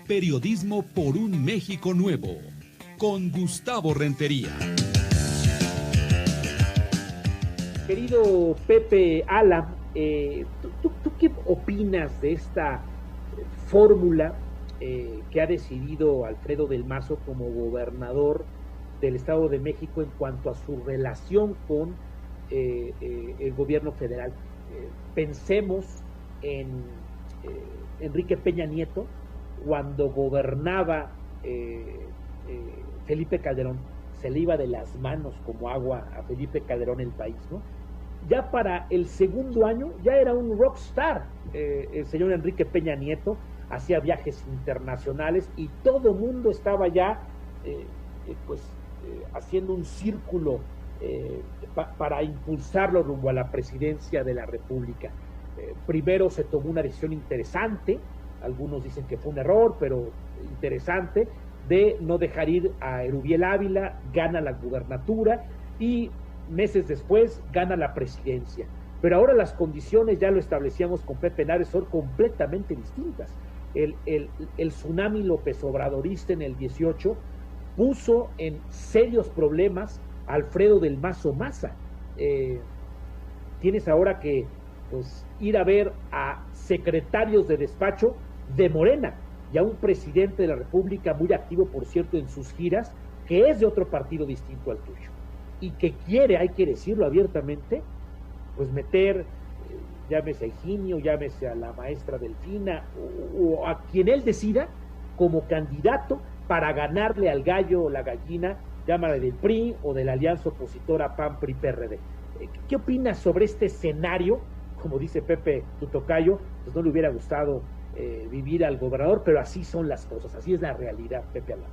Periodismo por un México nuevo, con Gustavo Rentería. Querido Pepe Alam, ¿tú qué opinas de esta fórmula que ha decidido Alfredo del Mazo como gobernador del Estado de México en cuanto a su relación con el gobierno federal? Pensemos en Enrique Peña Nieto cuando gobernaba Felipe Calderón. Se le iba de las manos como agua a Felipe Calderón el país, ¿no? Ya para el segundo año ya era un rockstar el señor Enrique Peña Nieto, hacía viajes internacionales y todo mundo estaba ya haciendo un círculo para impulsarlo rumbo a la presidencia de la República. Primero se tomó una decisión interesante, algunos dicen que fue un error, pero interesante, de no dejar ir a Erubiel Ávila, gana la gubernatura y meses después gana la presidencia. Pero ahora las condiciones, ya lo establecíamos con Pepe Nares, son completamente distintas. El tsunami López Obradorista en el 18 puso en serios problemas a Alfredo del Mazo Maza. Tienes ahora que ir a ver a secretarios de despacho de Morena y a un presidente de la República muy activo, por cierto, en sus giras, que es de otro partido distinto al tuyo y que quiere, hay que decirlo abiertamente, meter, llámese a Higinio, llámese a la maestra Delfina o a quien él decida como candidato para ganarle al gallo o la gallina, llámale del PRI o de la alianza opositora PAN-PRI-PRD. ¿Qué opinas sobre este escenario? Como dice Pepe, tu tocayo, no le hubiera gustado vivir al gobernador, pero así son las cosas, así es la realidad, Pepe Alam.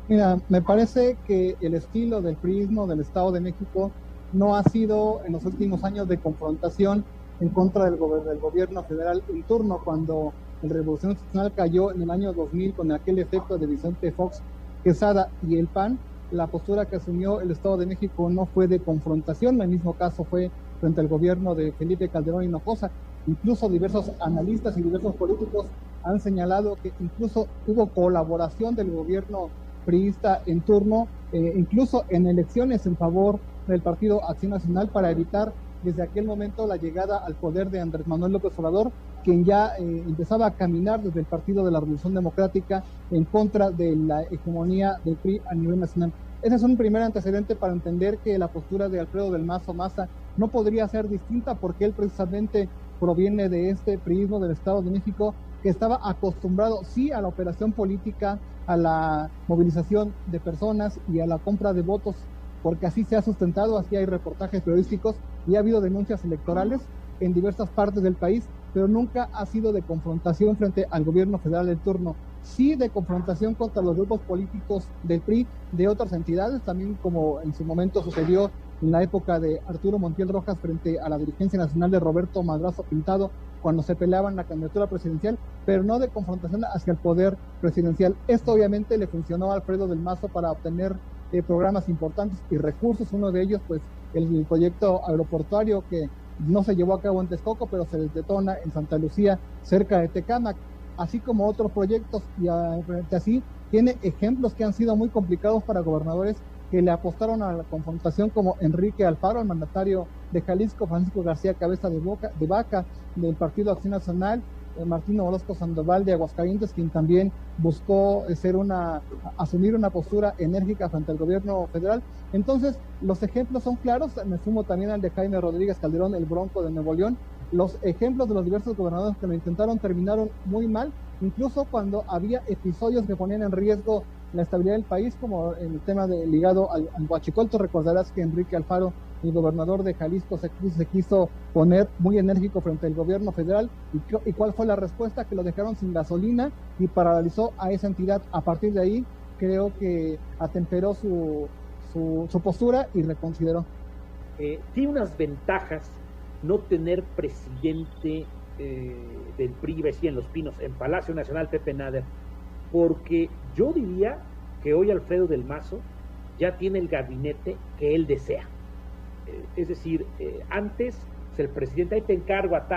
Mira, me parece que el estilo del priismo del Estado de México no ha sido en los últimos años de confrontación en contra del gobierno federal en turno. Cuando la Revolución Institucional cayó en el año 2000 con aquel efecto de Vicente Fox Quesada y el PAN, la postura que asumió el Estado de México no fue de confrontación, el mismo caso fue frente al gobierno de Felipe Calderón Hinojosa. Incluso diversos analistas y diversos políticos han señalado que incluso hubo colaboración del gobierno priista en turno, incluso en elecciones en favor del Partido Acción Nacional, para evitar desde aquel momento la llegada al poder de Andrés Manuel López Obrador, quien ya empezaba a caminar desde el Partido de la Revolución Democrática en contra de la hegemonía del PRI a nivel nacional. Ese es un primer antecedente para entender que la postura de Alfredo del Mazo Maza no podría ser distinta, porque él precisamente proviene de este priismo del Estado de México, que estaba acostumbrado sí a la operación política, a la movilización de personas y a la compra de votos, porque así se ha sustentado, así hay reportajes periodísticos y ha habido denuncias electorales en diversas partes del país, pero nunca ha sido de confrontación frente al gobierno federal en turno, sí de confrontación contra los grupos políticos del PRI, de otras entidades, también como en su momento sucedió en la época de Arturo Montiel Rojas frente a la dirigencia nacional de Roberto Madrazo Pintado, cuando se peleaban la candidatura presidencial, pero no de confrontación hacia el poder presidencial. Esto obviamente le funcionó a Alfredo del Mazo para obtener programas importantes y recursos, uno de ellos el proyecto aeroportuario que no se llevó a cabo en Texcoco, pero se detona en Santa Lucía, cerca de Tecámac, así como otros proyectos, y así tiene ejemplos que han sido muy complicados para gobernadores que le apostaron a la confrontación, como Enrique Alfaro, el mandatario de Jalisco, Francisco García Cabeza de Vaca del Partido Acción Nacional, Martín Orozco Sandoval de Aguascalientes, quien también buscó asumir una postura enérgica frente al gobierno federal. Entonces, los ejemplos son claros. Me sumo también al de Jaime Rodríguez Calderón, el Bronco de Nuevo León. Los ejemplos de los diversos gobernadores que lo intentaron terminaron muy mal, incluso cuando había episodios que ponían en riesgo la estabilidad del país, como el tema ligado al huachicol. Tú recordarás que Enrique Alfaro, el gobernador de Jalisco, se quiso poner muy enérgico frente al gobierno federal, y ¿cuál fue la respuesta? Que lo dejaron sin gasolina y paralizó a esa entidad. A partir de ahí creo que atemperó su postura y reconsideró. Tiene unas ventajas no tener presidente del PRI, decía en Los Pinos, en Palacio Nacional, Pepe Nader, porque yo diría que hoy Alfredo del Mazo ya tiene el gabinete que él desea. Es decir, antes el presidente, ahí te encargo a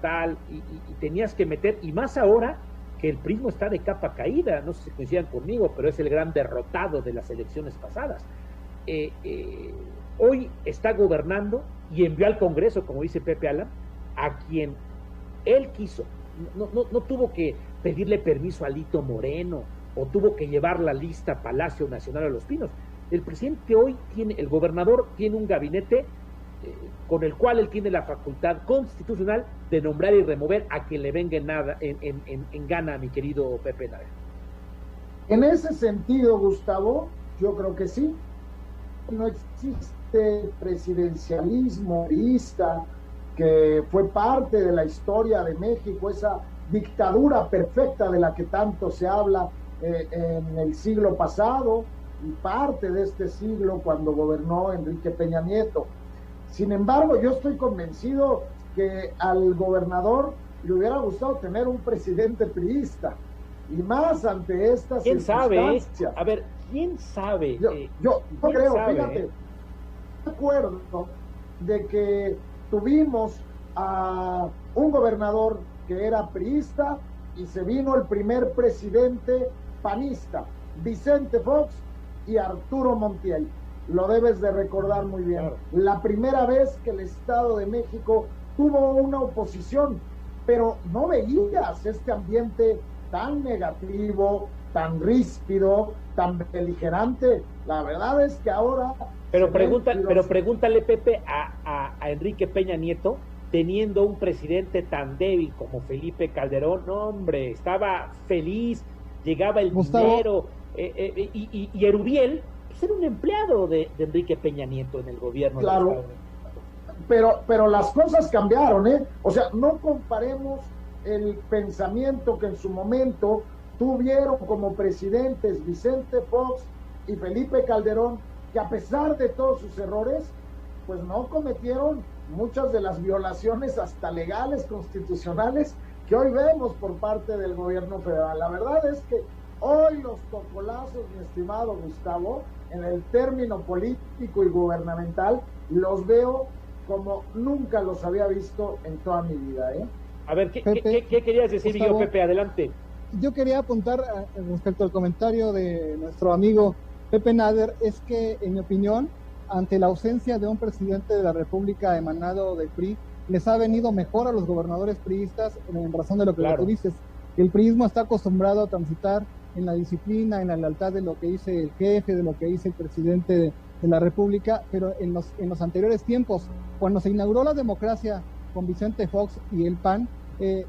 tal, y tenías que meter, y más ahora que el PRI está de capa caída, no sé si coincidan conmigo, pero es el gran derrotado de las elecciones pasadas. Hoy está gobernando y envió al Congreso, como dice Pepe Alan, a quien él quiso. No tuvo que pedirle permiso a Alito Moreno o tuvo que llevar la lista a Palacio Nacional a Los Pinos. El presidente hoy el gobernador tiene un gabinete con el cual él tiene la facultad constitucional de nombrar y remover a quien le venga en gana, mi querido Pepe Nader. En ese sentido, Gustavo, yo creo que sí. No existe presidencialismo priista, que fue parte de la historia de México, esa dictadura perfecta de la que tanto se habla en el siglo pasado y parte de este siglo cuando gobernó Enrique Peña Nieto. Sin embargo, yo estoy convencido que al gobernador le hubiera gustado tener un presidente priista, y más ante estas ¿Quién circunstancias. sabe? A ver, ¿quién sabe? Yo creo, fíjate, recuerdo de que tuvimos a un gobernador que era priista y se vino el primer presidente panista, Vicente Fox y Arturo Montiel. Lo debes de recordar muy bien. Claro. La primera vez que el Estado de México tuvo una oposición, pero no veías este ambiente tan negativo, tan ríspido, tan beligerante. La verdad es que ahora... Pero pregúntale, Pepe, a Enrique Peña Nieto, teniendo un presidente tan débil como Felipe Calderón, no, hombre, estaba feliz, llegaba el dinero, y Erubiel pues era un empleado de Enrique Peña Nieto en el gobierno. Claro, pero las cosas cambiaron, ¿eh? O sea, no comparemos el pensamiento que en su momento tuvieron como presidentes Vicente Fox y Felipe Calderón, que a pesar de todos sus errores, pues no cometieron muchas de las violaciones hasta legales, constitucionales, que hoy vemos por parte del gobierno federal. La verdad es que hoy los tocolazos, mi estimado Gustavo, en el término político y gubernamental, los veo como nunca los había visto en toda mi vida, ¿eh? A ver, ¿qué querías decir, Gustavo, yo, Pepe? Adelante. Yo quería apuntar respecto al comentario de nuestro amigo Pepe Nader, es que, en mi opinión, ante la ausencia de un presidente de la República emanado del PRI, les ha venido mejor a los gobernadores priistas en razón de lo que tú dices. El priismo está acostumbrado a transitar en la disciplina, en la lealtad de lo que dice el jefe, de lo que dice el presidente de la República, pero en los anteriores tiempos, cuando se inauguró la democracia con Vicente Fox y el PAN,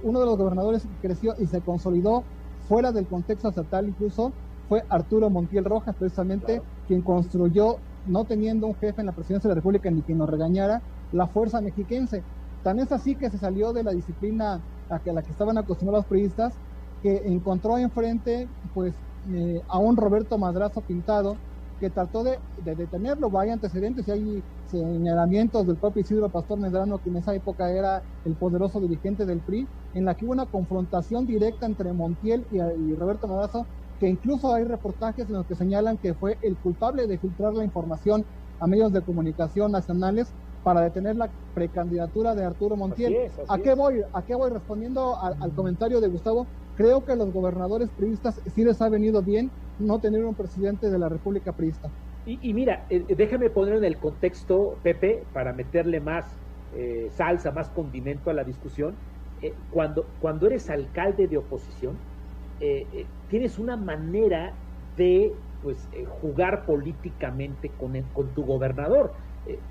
uno de los gobernadores que creció y se consolidó fuera del contexto estatal incluso fue Arturo Montiel Rojas, precisamente, quien construyó, no teniendo un jefe en la presidencia de la República ni quien nos regañara, la fuerza mexiquense. Tan es así que se salió de la disciplina a la que estaban acostumbrados los priistas, que encontró enfrente pues a un Roberto Madrazo Pintado, que trató de detenerlo. Hay antecedentes y hay señalamientos del propio Isidro Pastor Medrano, que en esa época era el poderoso dirigente del PRI, en la que hubo una confrontación directa entre Montiel y Roberto Madrazo, que incluso hay reportajes en los que señalan que fue el culpable de filtrar la información a medios de comunicación nacionales para detener la precandidatura de Arturo Montiel. Así es. ¿A qué voy? Respondiendo al comentario de Gustavo, creo que a los gobernadores priistas sí les ha venido bien no tener un presidente de la República priista. Y mira, déjame poner en el contexto, Pepe, para meterle más salsa, más condimento a la discusión. Cuando eres alcalde de oposición, tienes una manera de jugar políticamente con tu gobernador.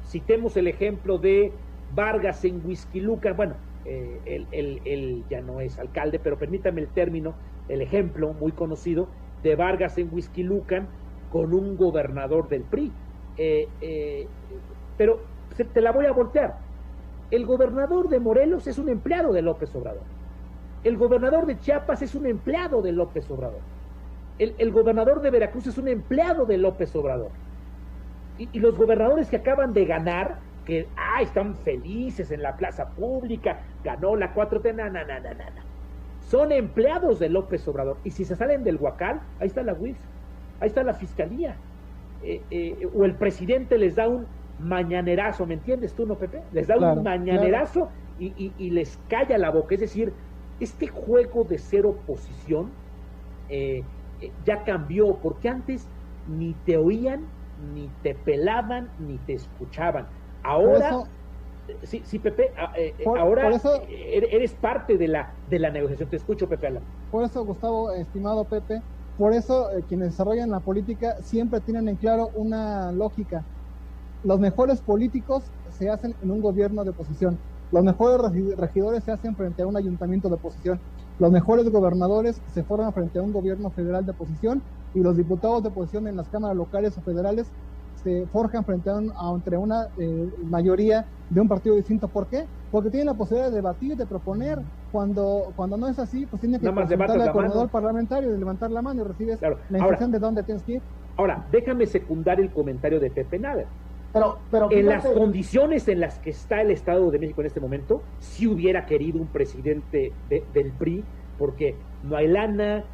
Citemos el ejemplo de Vargas en Huixquilucan. Bueno, él ya no es alcalde, pero permítame el término, el ejemplo muy conocido de Vargas en Huixquilucan con un gobernador del PRI. Pero te la voy a voltear. El gobernador de Morelos es un empleado de López Obrador. El gobernador de Chiapas es un empleado de López Obrador. El gobernador de Veracruz es un empleado de López Obrador. Y los gobernadores que acaban de ganar, que están felices en la plaza pública, ganó la 4T, son empleados de López Obrador. Y si se salen del Huacal, ahí está la UIF, ahí está la Fiscalía. O el presidente les da un mañanerazo, ¿me entiendes tú, no, Pepe? Les da un mañanerazo y les calla la boca. Es decir, este juego de ser oposición ya cambió, porque antes ni te oían, ni te pelaban, ni te escuchaban. Ahora, sí, Pepe, ahora por eso, eres parte de la negociación. Te escucho, Pepe Alan. Por eso, Gustavo, estimado Pepe, por eso quienes desarrollan la política siempre tienen en claro una lógica. Los mejores políticos se hacen en un gobierno de oposición. Los mejores regidores se hacen frente a un ayuntamiento de oposición. Los mejores gobernadores se forman frente a un gobierno federal de oposición, y los diputados de oposición en las cámaras locales o federales se forjan frente a entre una mayoría de un partido distinto. ¿Por qué? Porque tienen la posibilidad de debatir, de proponer. Cuando no es así, pues tiene que presentarle al coordinador parlamentario, de levantar la mano, y recibes la instrucción de dónde tienes que ir. Ahora, déjame secundar el comentario de Pepe Nader. Pero en las condiciones en las que está el Estado de México en este momento, sí hubiera querido un presidente del PRI, porque no hay lana,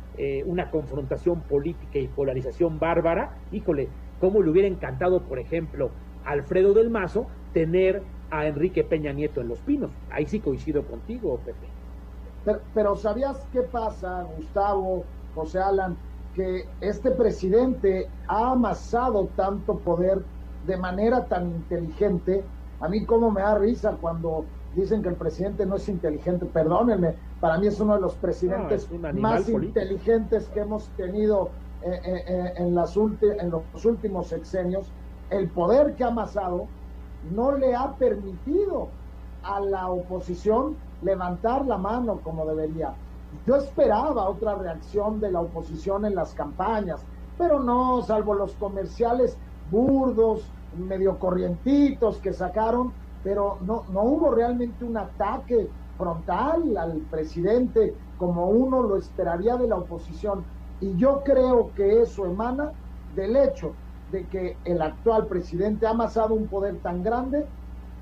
una confrontación política y polarización bárbara. Híjole, cómo le hubiera encantado, por ejemplo, a Alfredo del Mazo tener a Enrique Peña Nieto en Los Pinos. Ahí sí coincido contigo, Pepe. Pero ¿sabías qué pasa, Gustavo, José Alan? Que este presidente ha amasado tanto poder de manera tan inteligente. A mí cómo me da risa cuando dicen que el presidente no es inteligente. Perdónenme, para mí es uno de los presidentes más inteligentes que hemos tenido en los últimos sexenios. El poder que ha amasado no le ha permitido a la oposición levantar la mano como debería. Yo esperaba otra reacción de la oposición en las campañas, pero no, salvo los comerciales burdos, medio corrientitos que sacaron, pero no hubo realmente un ataque frontal al presidente como uno lo esperaría de la oposición. Y yo creo que eso emana del hecho de que el actual presidente ha amasado un poder tan grande,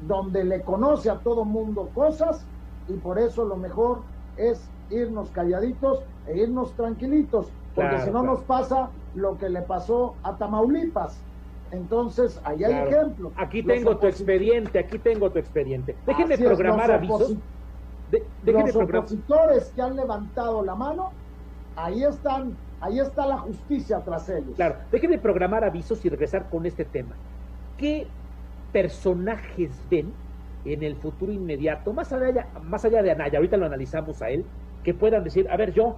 donde le conoce a todo mundo cosas, y por eso lo mejor es irnos calladitos e irnos tranquilitos, porque si no nos pasa lo que le pasó a Tamaulipas. Entonces, ahí hay ejemplos. Aquí tengo tu expediente. Déjenme programar avisos. Los opositores que han levantado la mano, ahí está la justicia tras ellos. Claro, déjenme programar avisos y regresar con este tema. ¿Qué personajes ven en el futuro inmediato, más allá de Anaya, ahorita lo analizamos a él, que puedan decir, a ver, yo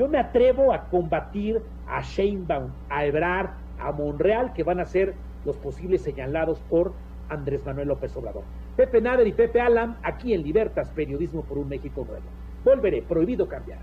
me atrevo a combatir a Sheinbaum, a Ebrard, a Monreal, que van a ser los posibles señalados por Andrés Manuel López Obrador? Pepe Nader y Pepe Alan, aquí en Libertas, Periodismo por un México Nuevo. Volveré, prohibido cambiar.